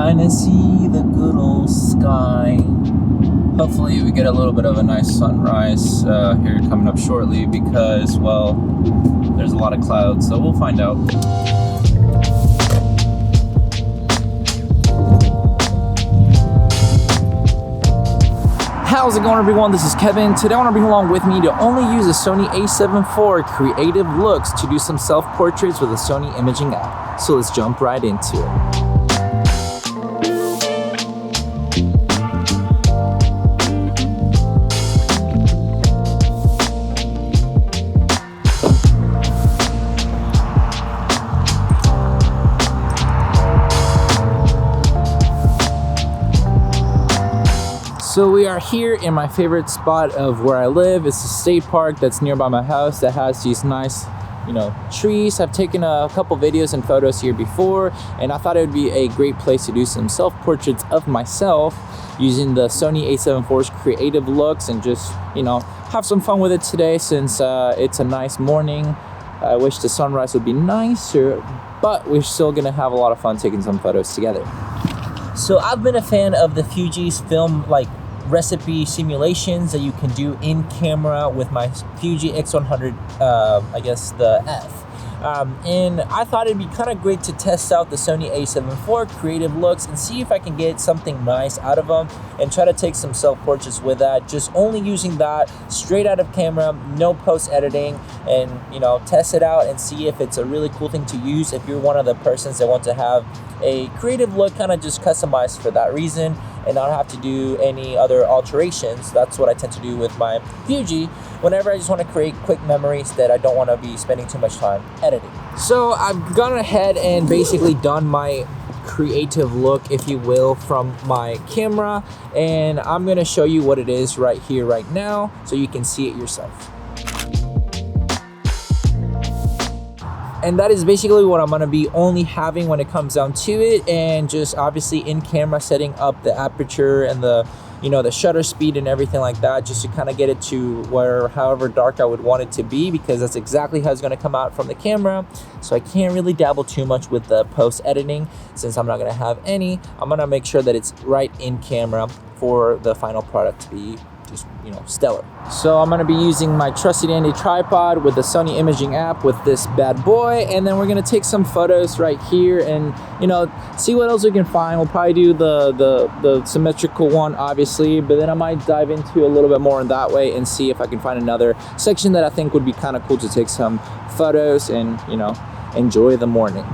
kind of see the good old sky. Hopefully we get a little bit of a nice sunrise here coming up shortly because, well, there's a lot of clouds, so we'll find out. How's it going, everyone? This is Kevin. Today I want to bring along with me to only use a Sony A7 IV Creative Looks to do some self-portraits with the Sony Imaging app. So let's jump right into it. So we are here in my favorite spot of where I live. It's a state park that's nearby my house that has these nice, trees. I've taken a couple videos and photos here before, and I thought it would be a great place to do some self-portraits of myself using the Sony A7 IV's Creative Looks and just, have some fun with it today since it's a nice morning. I wish the sunrise would be nicer, but we're still gonna have a lot of fun taking some photos together. So I've been a fan of the Fuji's film recipe simulations that you can do in camera with my Fuji X100, I guess the F. And I thought it'd be kind of great to test out the Sony A7 IV Creative Looks and see if I can get something nice out of them and try to take some self-portraits with that, just only using that straight out of camera, no post-editing, and test it out and see if it's a really cool thing to use if you're one of the persons that want to have a creative look kind of just customized for that reason and not have to do any other alterations. That's what I tend to do with my Fuji whenever I just want to create quick memories that I don't want to be spending too much time editing. So I've gone ahead and basically done my creative look, if you will, from my camera, and I'm going to show you what it is right here, right now, so you can see it yourself. And that is basically what I'm going to be only having when it comes down to it, and just obviously in camera setting up the aperture and the the shutter speed and everything like that, just to kind of get it to however dark I would want it to be, because that's exactly how it's going to come out from the camera. So I can't really dabble too much with the post editing since I'm not going to have any. I'm going to make sure that it's right in camera for the final product to be just stellar. So I'm going to be using my trusty dandy tripod with the Sony Imaging app with this bad boy, and then we're going to take some photos right here and see what else we can find. We'll probably do the symmetrical one, obviously, but then I might dive into a little bit more in that way and see if I can find another section that I think would be kind of cool to take some photos and enjoy the morning.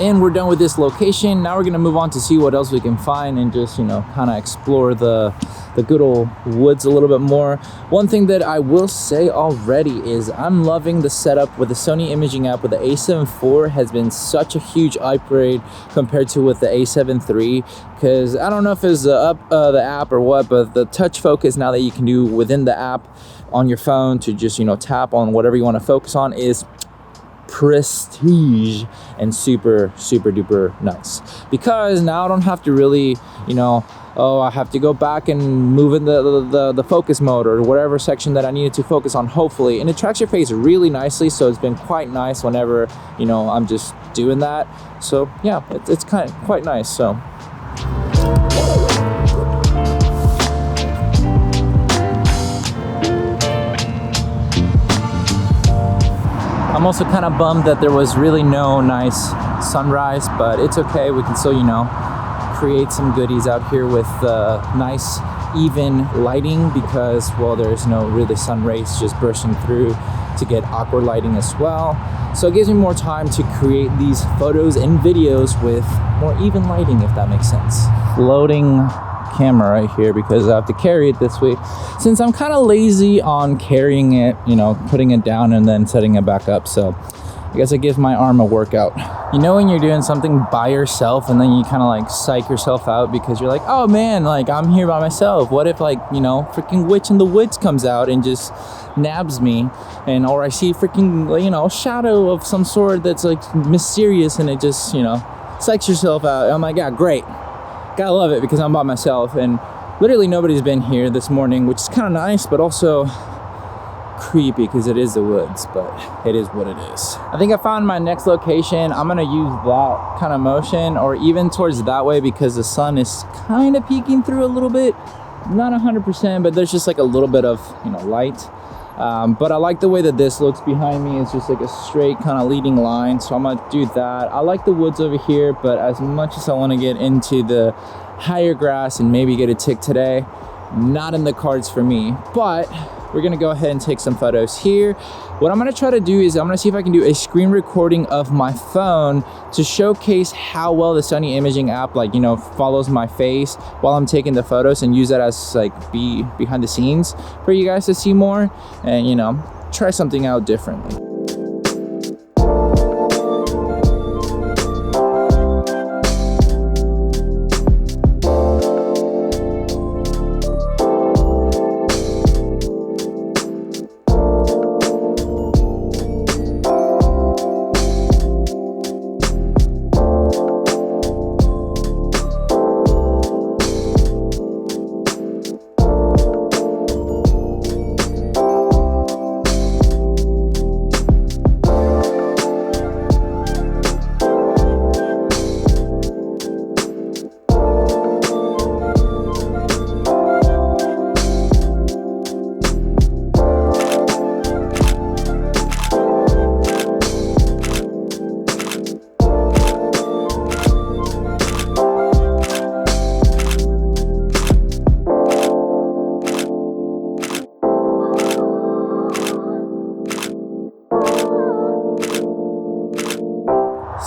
And we're done with this location. Now we're gonna move on to see what else we can find and just kind of explore the good old woods a little bit more. One thing that I will say already is I'm loving the setup with the Sony Imaging app with the A7 IV. Has been such a huge upgrade compared to with the A7 III, because I don't know if it's the app or what, but the touch focus now that you can do within the app on your phone to just tap on whatever you want to focus on is prestige and super duper nice, because now I don't have to really I have to go back and move in the focus mode or whatever section that I needed to focus on, hopefully, and it tracks your face really nicely, so it's been quite nice whenever I'm just doing that. So yeah, it's quite nice. So I'm also kind of bummed that there was really no nice sunrise, but it's okay. We can still, create some goodies out here with nice, even lighting, because, well, there's no really sun rays just bursting through to get awkward lighting as well. So it gives me more time to create these photos and videos with more even lighting, if that makes sense. Floating camera right here because I have to carry it this way since I'm kind of lazy on carrying it, you know, putting it down and then setting it back up. So I guess it gives my arm a workout. You know, when you're doing something by yourself and then you kind of like psych yourself out because you're like, oh man, like I'm here by myself. What if, like, you know, freaking witch in the woods comes out and just nabs me, and or I see freaking, you know, a shadow of some sort that's like mysterious and it just, you know, psychs yourself out. I'm like, yeah, great. Gotta love it because I'm by myself and literally nobody's been here this morning, which is kind of nice, but also creepy because it is the woods, but it is what it is. I think I found my next location. I'm gonna use that kind of motion or even towards that way because the sun is kind of peeking through a little bit, not 100%, but there's just like a little bit of, you know, light. But I like the way that this looks behind me. It's just like a straight kind of leading line, so I'm gonna do that. I like the woods over here, but as much as I want to get into the higher grass and maybe get a tick today, not in the cards for me. But we're gonna go ahead and take some photos here. What I'm gonna try to do is I'm gonna see if I can do a screen recording of my phone to showcase how well the Sony Imaging app, like, you know, follows my face while I'm taking the photos, and use that as like behind the scenes for you guys to see more and, you know, try something out differently.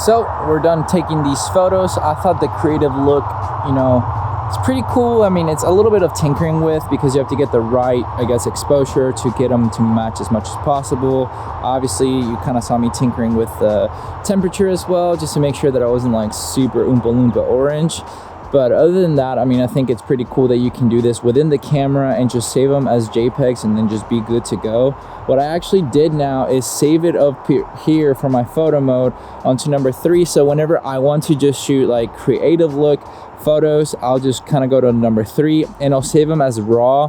So we're done taking these photos. I thought the creative look, you know, it's pretty cool. I mean, it's a little bit of tinkering with because you have to get the right, I guess, exposure to get them to match as much as possible. Obviously, you kind of saw me tinkering with the temperature as well, just to make sure that I wasn't like super Oompa Loompa orange. But other than that, I mean, I think it's pretty cool that you can do this within the camera and just save them as JPEGs and then just be good to go. What I actually did now is save it up here for my photo mode onto number 3. So whenever I want to just shoot like creative look photos, I'll just kind of go to number 3 and I'll save them as raw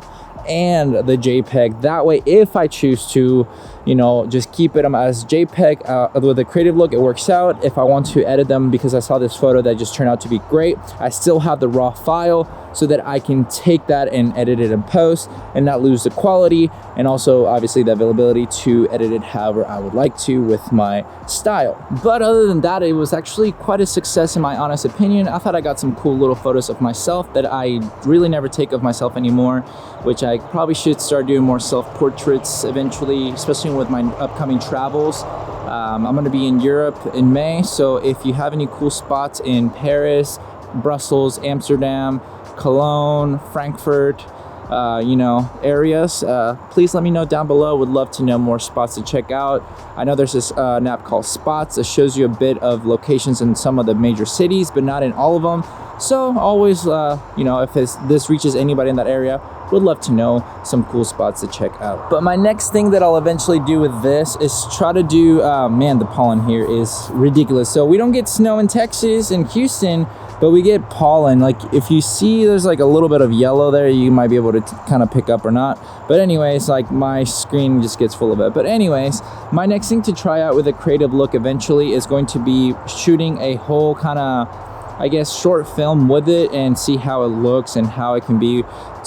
and the JPEG. That way, if I choose to, you know, just keep it as JPEG with the creative look, it works out. If I want to edit them because I saw this photo that just turned out to be great, I still have the raw file so that I can take that and edit it in post and not lose the quality, and also obviously the availability to edit it however I would like to with my style. But other than that, it was actually quite a success in my honest opinion. I thought I got some cool little photos of myself that I really never take of myself anymore, which I probably should start doing more self-portraits eventually, especially with my upcoming travels. I'm going to be in Europe in May, so if you have any cool spots in Paris, Brussels, Amsterdam, Cologne, Frankfurt, you know, areas, please let me know down below. Would love to know more spots to check out. I know there's this an app called Spots that shows you a bit of locations in some of the major cities, but not in all of them. So always, you know, if this reaches anybody in that area, would love to know some cool spots to check out. But my next thing that I'll eventually do with this is try to do, man, the pollen here is ridiculous. So we don't get snow in Texas and Houston, but we get pollen. Like if you see there's like a little bit of yellow there, you might be able to kind of pick up or not. But anyways, like my screen just gets full of it. But anyways, my next thing to try out with a creative look eventually is going to be shooting a whole kind of, I guess, short film with it and see how it looks and how it can be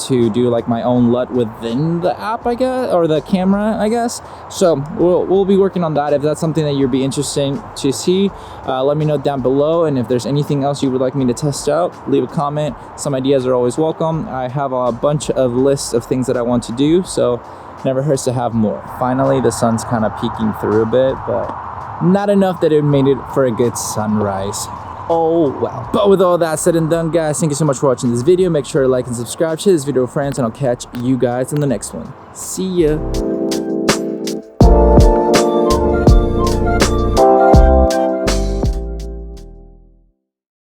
to do like my own LUT within the app, I guess, or the camera, I guess. So we'll be working on that. If that's something that you'd be interested to see, let me know down below. And if there's anything else you would like me to test out, leave a comment. Some ideas are always welcome. I have a bunch of lists of things that I want to do, so never hurts to have more. Finally, the sun's kind of peeking through a bit, but not enough that it made it for a good sunrise. Oh well. But with all that said and done, guys, thank you so much for watching this video. Make sure to like and subscribe, share this video with friends, and I'll catch you guys in the next one. See ya.